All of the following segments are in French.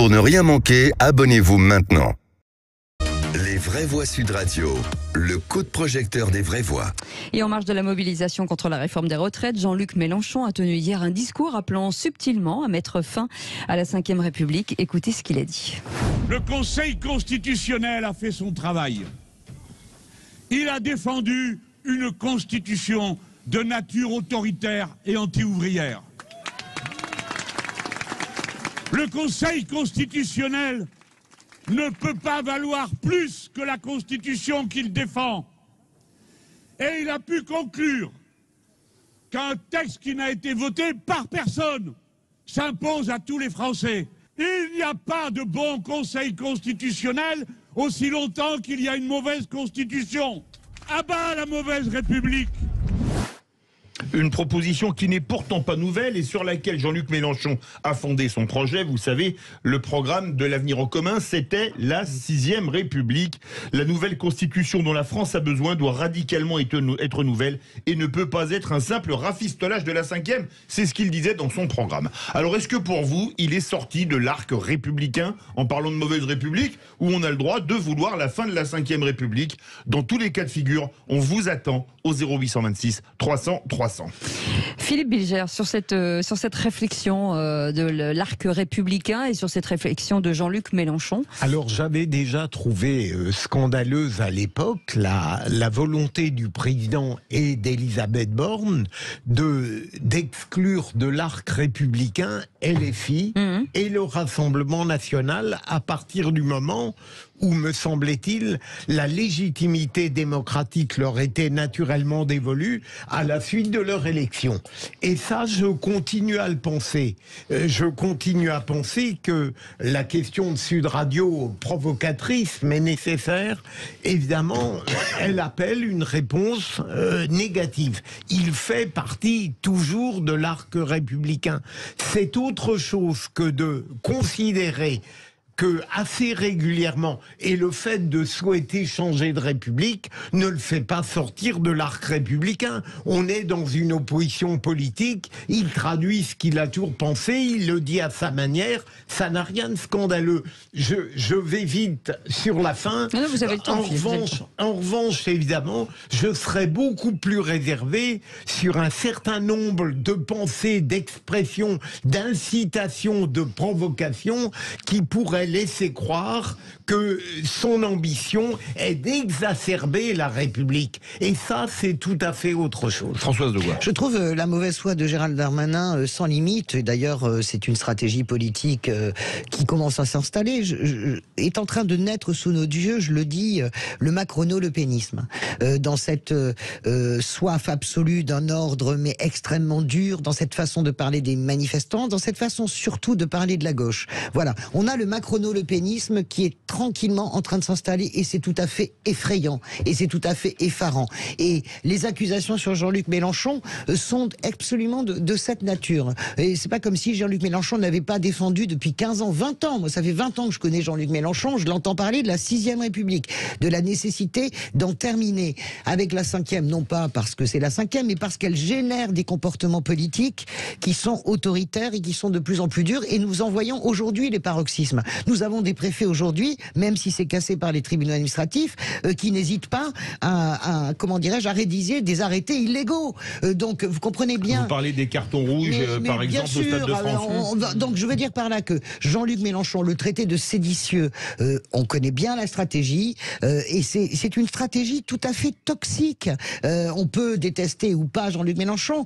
Pour ne rien manquer, abonnez-vous maintenant. Les vraies voix Sud Radio, le coup de projecteur des vraies voix. Et en marge de la mobilisation contre la réforme des retraites, Jean-Luc Mélenchon a tenu hier un discours appelant subtilement à mettre fin à la Ve République. Écoutez ce qu'il a dit. Le Conseil constitutionnel a fait son travail. Il a défendu une constitution de nature autoritaire et anti-ouvrière. Le Conseil constitutionnel ne peut pas valoir plus que la Constitution qu'il défend. Et il a pu conclure qu'un texte qui n'a été voté par personne s'impose à tous les Français. Il n'y a pas de bon Conseil constitutionnel aussi longtemps qu'il y a une mauvaise Constitution. À bas la mauvaise République! Une proposition qui n'est pourtant pas nouvelle et sur laquelle Jean-Luc Mélenchon a fondé son projet. Vous savez, le programme de l'avenir en commun, c'était la 6e République. La nouvelle constitution dont la France a besoin doit radicalement être nouvelle et ne peut pas être un simple rafistolage de la 5e. C'est ce qu'il disait dans son programme. Alors est-ce que pour vous, il est sorti de l'arc républicain en parlant de mauvaise République, ou on a le droit de vouloir la fin de la 5e République? Dans tous les cas de figure, on vous attend au 0826 300 300. Philippe Bilger, sur cette réflexion de l'arc républicain et sur cette réflexion de Jean-Luc Mélenchon. Alors j'avais déjà trouvé scandaleuse à l'époque la volonté du président et d'Elisabeth Borne d'exclure de l'arc républicain LFI et le Rassemblement national à partir du moment où, me semblait-il, la légitimité démocratique leur était naturellement dévolue à la suite de leur élection. Et ça, je continue à le penser. Je continue à penser que la question de Sud Radio, provocatrice mais nécessaire, évidemment, elle appelle une réponse négative. Il fait partie toujours de l'arc républicain. C'est autre chose que de considérer que assez régulièrement, et le fait de souhaiter changer de République ne le fait pas sortir de l'arc républicain. On est dans une opposition politique, il traduit ce qu'il a toujours pensé, il le dit à sa manière, ça n'a rien de scandaleux. Je vais vite sur la fin. Non, vous avez le temps, en revanche, évidemment, je serais beaucoup plus réservé sur un certain nombre de pensées, d'expressions, d'incitations, de provocations qui pourraient laisser croire que son ambition est d'exacerber la République. Et ça, c'est tout à fait autre chose. Françoise Degois. Je trouve la mauvaise foi de Gérald Darmanin sans limite. D'ailleurs, c'est une stratégie politique qui commence à s'installer. Est en train de naître sous nos yeux, je le dis, le macrono-lepénisme. Dans cette soif absolue d'un ordre, mais extrêmement dur, dans cette façon de parler des manifestants, dans cette façon surtout de parler de la gauche. Voilà, on a le macrono-lepénisme qui est tranquillement en train de s'installer et c'est tout à fait effrayant et c'est tout à fait effarant. Et les accusations sur Jean-Luc Mélenchon sont absolument de cette nature. Et c'est pas comme si Jean-Luc Mélenchon n'avait pas défendu depuis 15 ans, 20 ans. Moi, ça fait 20 ans que je connais Jean-Luc Mélenchon. Je l'entends parler de la 6e République, de la nécessité d'en terminer avec la 5e, non pas parce que c'est la 5e, mais parce qu'elle génère des comportements politiques qui sont autoritaires et qui sont de plus en plus durs. Et nous en voyons aujourd'hui les paroxysmes. Nous avons des préfets aujourd'hui, même si c'est cassé par les tribunaux administratifs, qui n'hésitent pas à comment dirais-je, à rédiger des arrêtés illégaux. Donc vous comprenez bien. Vous parlez des cartons rouges, par exemple, au Stade de France. Donc je veux dire par là que Jean-Luc Mélenchon, le traité de séditieux, on connaît bien la stratégie, et c'est une stratégie tout à fait toxique. On peut détester ou pas Jean-Luc Mélenchon,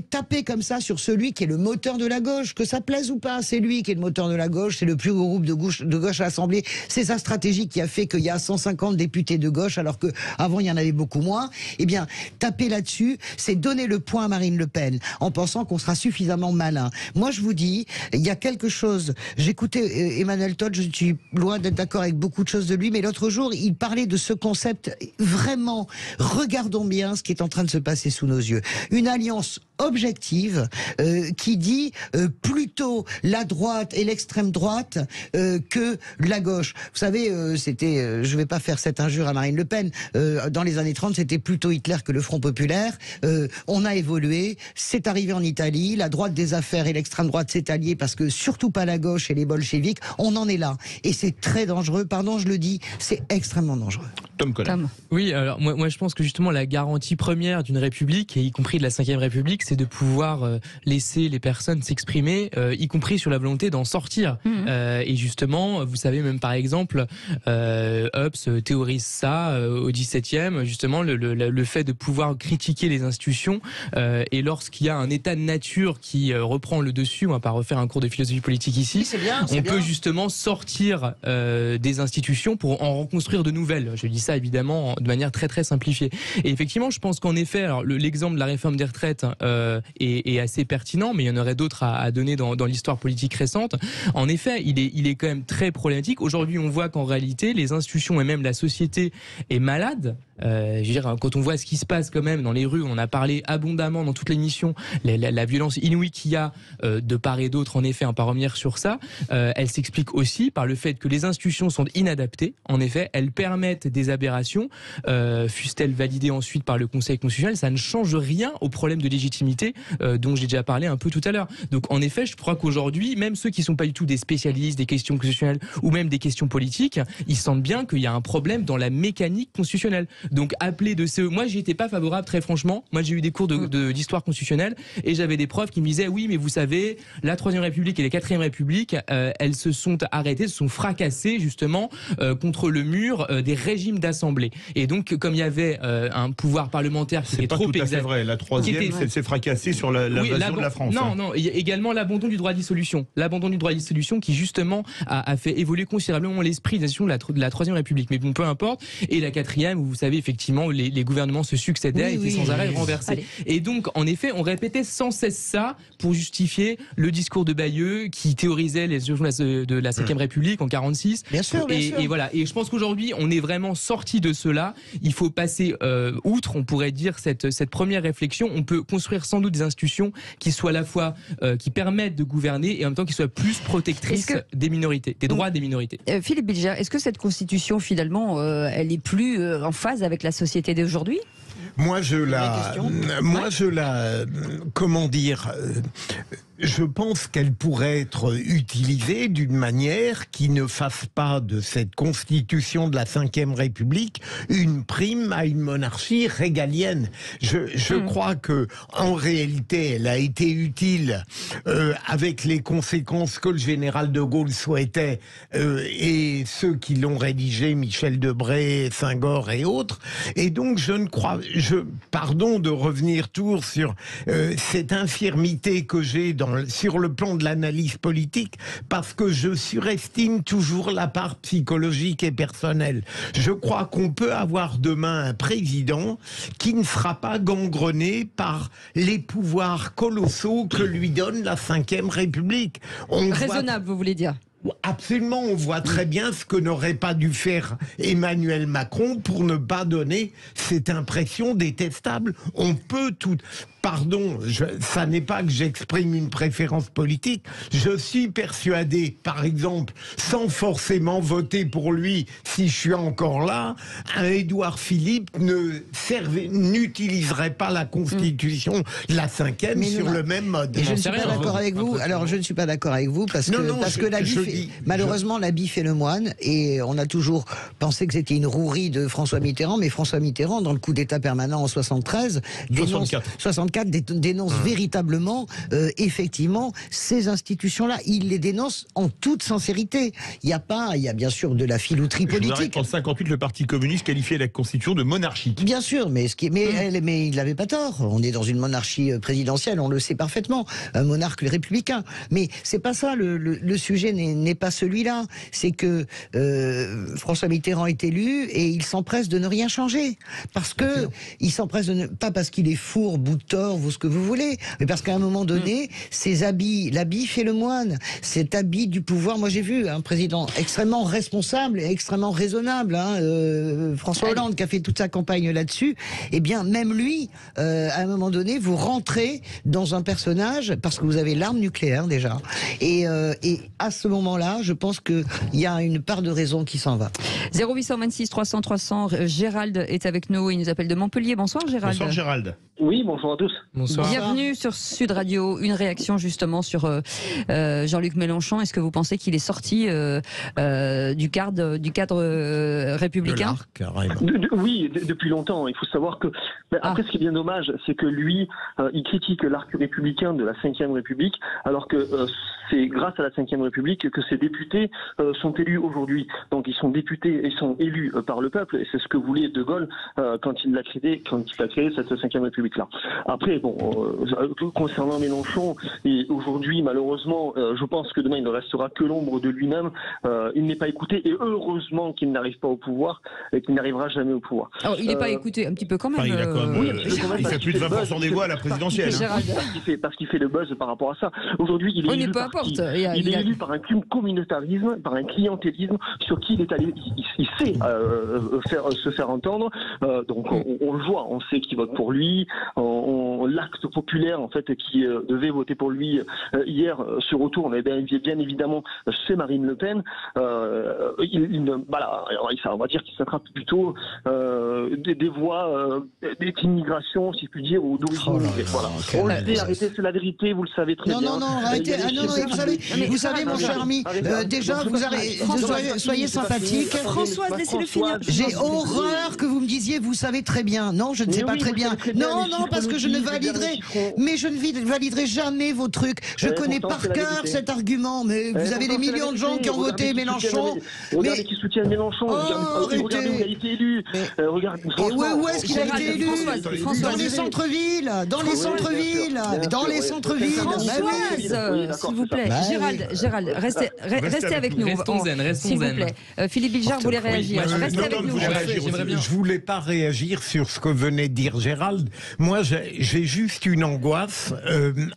taper comme ça sur celui qui est le moteur de la gauche, que ça plaise ou pas, c'est lui qui est le moteur de la gauche, c'est le plus gros groupe de gauche à l'Assemblée. C'est sa stratégie qui a fait qu'il y a 150 députés de gauche, alors qu'avant il y en avait beaucoup moins. Eh bien, taper là-dessus, c'est donner le point à Marine Le Pen, en pensant qu'on sera suffisamment malin. Moi, je vous dis, il y a quelque chose. J'écoutais Emmanuel Todd, je suis loin d'être d'accord avec beaucoup de choses de lui, mais l'autre jour, il parlait de ce concept. Vraiment, regardons bien ce qui est en train de se passer sous nos yeux. Une alliance objective qui dit plutôt la droite et l'extrême droite que la gauche. Vous savez, je vais pas faire cette injure à Marine Le Pen, dans les années 30, c'était plutôt Hitler que le Front Populaire. On a évolué, c'est arrivé en Italie, la droite des affaires et l'extrême droite s'est alliée parce que surtout pas la gauche et les bolcheviks, on en est là. Et c'est très dangereux, pardon je le dis, c'est extrêmement dangereux. Tom Collin. Oui, alors moi je pense que justement la garantie première d'une république, et y compris de la 5e République, c'est de pouvoir laisser les personnes s'exprimer, y compris sur la volonté d'en sortir. Et justement, vous savez même par exemple, Hobbes théorise ça au XVIIe, justement le fait de pouvoir critiquer les institutions, et lorsqu'il y a un état de nature qui reprend le dessus, on va pas refaire un cours de philosophie politique ici, on peut justement sortir des institutions pour en reconstruire de nouvelles. Je dis ça évidemment de manière très très simplifiée. Et effectivement, je pense qu'en effet, alors l'exemple de la réforme des retraites est assez pertinent, mais il y en aurait d'autres à donner dans l'histoire politique récente. En effet, il est quand même très problématique. Aujourd'hui, on voit qu'en réalité, les institutions et même la société est malade. Je veux dire, quand on voit ce qui se passe quand même dans les rues, on en a parlé abondamment dans toute l'émission, la violence inouïe qu'il y a de part et d'autre, en effet, on va pas revenir sur ça. Elle s'explique aussi par le fait que les institutions sont inadaptées. En effet, elles permettent des aberrations, fussent-elles validées ensuite par le Conseil constitutionnel. Ça ne change rien au problème de légitimité dont j'ai déjà parlé un peu tout à l'heure. Donc en effet, je crois qu'aujourd'hui, même ceux qui ne sont pas du tout des spécialistes des questions constitutionnelles ou même des questions politiques, ils sentent bien qu'il y a un problème dans la mécanique constitutionnelle. Donc appeler de CE, moi j'y étais pas favorable très franchement. Moi j'ai eu des cours d'histoire constitutionnelle et j'avais des profs qui me disaient oui mais vous savez la 3e République et la 4e République elles se sont arrêtées, se sont fracassées justement contre le mur des régimes d'assemblée. Et donc comme il y avait un pouvoir parlementaire qui était trop exagéré. C'est vrai, la 3e s'est fracassée sur l'invasion de la France. Non, il y a également l'abandon du droit de dissolution. L'abandon du droit de dissolution qui justement a fait évoluer considérablement l'esprit de la 3e République. Mais bon, peu importe. Et la 4e, où vous savez effectivement les gouvernements se succédaient, étaient sans arrêt renversés. Allez. Et donc en effet, on répétait sans cesse ça pour justifier le discours de Bayeux qui théorisait les urgences de la 5e République en 46. Bien sûr. Et voilà. Et je pense qu'aujourd'hui, on est vraiment sorti de cela. Il faut passer outre, on pourrait dire, cette première réflexion. On peut construire sans doute des institutions qui soient à la fois qui permettent de gouverner et en même temps qui soient plus protectrices des minorités, des droits des minorités. Philippe Bilger, est-ce que cette constitution finalement, elle est plus en phase avec la société d'aujourd'hui ? Moi, comment dire, je pense qu'elle pourrait être utilisée d'une manière qui ne fasse pas de cette constitution de la 5e République une prime à une monarchie régalienne. Je crois que en réalité, elle a été utile avec les conséquences que le général de Gaulle souhaitait et ceux qui l'ont rédigé, Michel Debré, Senghor et autres. Et donc, pardon de revenir toujours sur cette infirmité que j'ai sur le plan de l'analyse politique, parce que je surestime toujours la part psychologique et personnelle. Je crois qu'on peut avoir demain un président qui ne sera pas gangrené par les pouvoirs colossaux que lui donne la 5e République. Raisonnable, vous voulez dire ? Absolument, on voit très bien ce que n'aurait pas dû faire Emmanuel Macron pour ne pas donner cette impression détestable. On peut tout... Pardon, ça n'est pas que j'exprime une préférence politique. Je suis persuadé, par exemple, sans forcément voter pour lui, si je suis encore là, un Édouard Philippe n'utiliserait pas la Constitution de la 5e sur le même mode. Et je ne suis pas d'accord avec vous. Alors, je ne suis pas d'accord avec vous parce que malheureusement, l'habit fait le moine, et on a toujours pensé que c'était une rouerie de François Mitterrand, mais François Mitterrand, dans le coup d'État permanent en 64 dénonce véritablement, effectivement, ces institutions-là. Il les dénonce en toute sincérité. Il y a bien sûr de la filouterie politique. En 58, le Parti communiste qualifiait la Constitution de monarchique. Bien sûr, mais il n'avait pas tort. On est dans une monarchie présidentielle, on le sait parfaitement, un monarque républicain. Mais c'est pas ça. Le sujet n'est pas celui-là. C'est que François Mitterrand est élu et il s'empresse de ne rien changer, parce que il s'empresse pas parce qu'il est fourbe ou tort tort, vous ce que vous voulez, mais parce qu'à un moment donné, ces habits, l'habit fait le moine, cet habit du pouvoir. Moi j'ai vu un président extrêmement responsable et extrêmement raisonnable, François Hollande, qui a fait toute sa campagne là-dessus. Eh bien, même lui, à un moment donné, vous rentrez dans un personnage parce que vous avez l'arme nucléaire déjà. Et à ce moment-là, je pense qu'il y a une part de raison qui s'en va. 0826 300 300. Gérald est avec nous. Il nous appelle de Montpellier. Bonsoir Gérald. Bonsoir Gérald. Oui, bonjour à tous. Bonsoir. Bienvenue sur Sud Radio. Une réaction justement sur Jean-Luc Mélenchon. Est-ce que vous pensez qu'il est sorti du cadre républicain? Oui, depuis longtemps. Il faut savoir que après, ce qui est bien dommage, c'est que lui, il critique l'arc républicain de la Ve République, alors que c'est grâce à la Ve République que ces députés sont élus aujourd'hui. Donc ils sont députés et sont élus par le peuple, et c'est ce que voulait De Gaulle quand il a créé cette Ve République-là. Après, bon, concernant Mélenchon, et aujourd'hui, malheureusement, je pense que demain il ne restera que l'ombre de lui-même. Il n'est pas écouté, et heureusement qu'il n'arrive pas au pouvoir et qu'il n'arrivera jamais au pouvoir. Alors, il n'est pas écouté un petit peu quand même. Enfin, il a quand même, il fait plus de 20% des voix à la présidentielle. Parce qu'il fait le buzz par rapport à ça. Aujourd'hui, il est élu il est élu par un communautarisme, par un clientélisme sur qui il est allé. Il sait se faire entendre. Donc on le voit, on sait qui vote pour lui. L'acte populaire en fait qui devait voter pour lui hier se retourne. Et bien évidemment, c'est Marine Le Pen. Voilà, on va dire qu'il s'attrape plutôt des voix d'immigration, si je puis dire, ou d'origine. Voilà. On le sait, arrêtez, c'est la vérité, vous le savez très bien. Non, arrêtez. Vous savez, mon cher ami, déjà, soyez sympathique. Françoise, laissez-le finir. J'ai horreur que vous me disiez, vous savez très bien. Non, je ne sais pas très bien. Non, parce que je ne validerai, mais je ne validerai jamais vos trucs. Je connais par cœur cet argument, mais vous avez des millions de gens qui ont voté Mélenchon. Regardez qui soutiennent Mélenchon. Regardez où il a été élu. Où est-ce qu'il a été élu? Dans les centres-villes. Dans les centres-villes. Françoise, s'il vous plaît. Gérald, restez avec nous. Restons zen. S'il vous plaît. Philippe Bilgeard voulait réagir. Restez avec nous. Je voulais pas réagir sur ce que venait de dire Gérald. Moi, j'ai juste une angoisse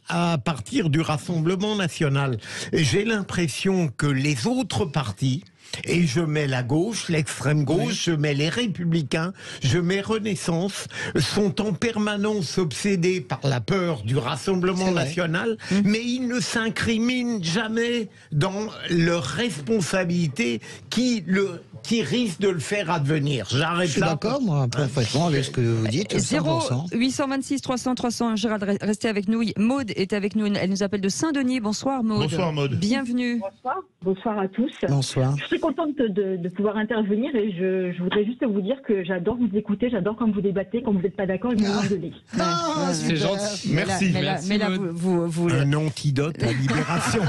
à partir du Rassemblement national. J'ai l'impression que les autres partis, et je mets la gauche, l'extrême gauche, je mets les Républicains, je mets Renaissance, sont en permanence obsédés par la peur du Rassemblement national, mais ils ne s'incriminent jamais dans leur responsabilité qui risque de le faire advenir. J'arrête là. Je suis d'accord, moi, parfaitement avec ce que vous dites. 0826 300 300. Gérald, restez avec nous. Maude est avec nous. Elle nous appelle de Saint-Denis. Bonsoir, Maude. Bonsoir, Maude. Bienvenue. Bonsoir à tous. Bonsoir. Je suis contente de pouvoir intervenir et je voudrais juste vous dire que j'adore vous écouter, j'adore quand vous débattez, quand vous n'êtes pas d'accord, je me gueulez. C'est gentil. Merci. Mais là, vous... Un antidote à Libération.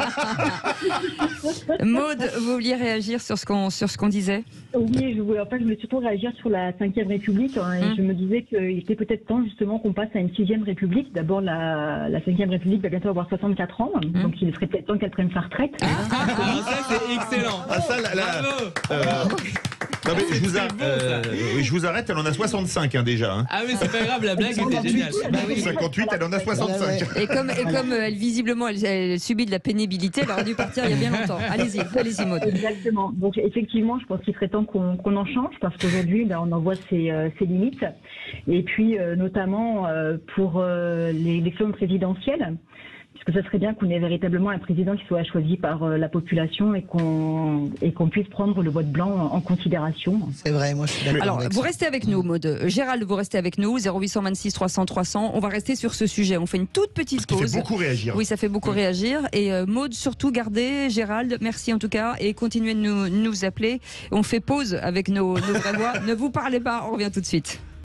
Maude, vous vouliez réagir sur ce qu'on disait? Oui, je voulais surtout réagir sur la Ve République, et je me disais qu'il était peut-être temps justement qu'on passe à une 6e République. D'abord, la Ve République va bientôt avoir 64 ans, donc il serait peut-être temps qu'elle prenne sa retraite. Ça c'est excellent. Non mais je vous arrête, elle en a 65 déjà. Hein. Ah mais c'est pas grave, la blague était géniale. 58, elle en a 65. Et comme elle visiblement elle subit de la pénibilité, elle aurait dû partir il y a bien longtemps. Allez-y Maud. Exactement. Donc effectivement, je pense qu'il serait temps qu'on en change, parce qu'aujourd'hui on en voit ses limites. Et puis notamment pour l'élection présidentielle. Parce que ça serait bien qu'on ait véritablement un président qui soit choisi par la population et qu'on puisse prendre le vote blanc en considération. C'est vrai, moi je suis d'accord. Alors, vous restez avec nous, Maude. Gérald, vous restez avec nous, 0826 300 300. On va rester sur ce sujet. On fait une toute petite pause. Ça fait beaucoup réagir. Oui, ça fait beaucoup réagir. Et Maude, surtout, gardez. Gérald, merci en tout cas. Et continuez de nous appeler. On fait pause avec nos vraies voix. Ne vous parlez pas, on revient tout de suite.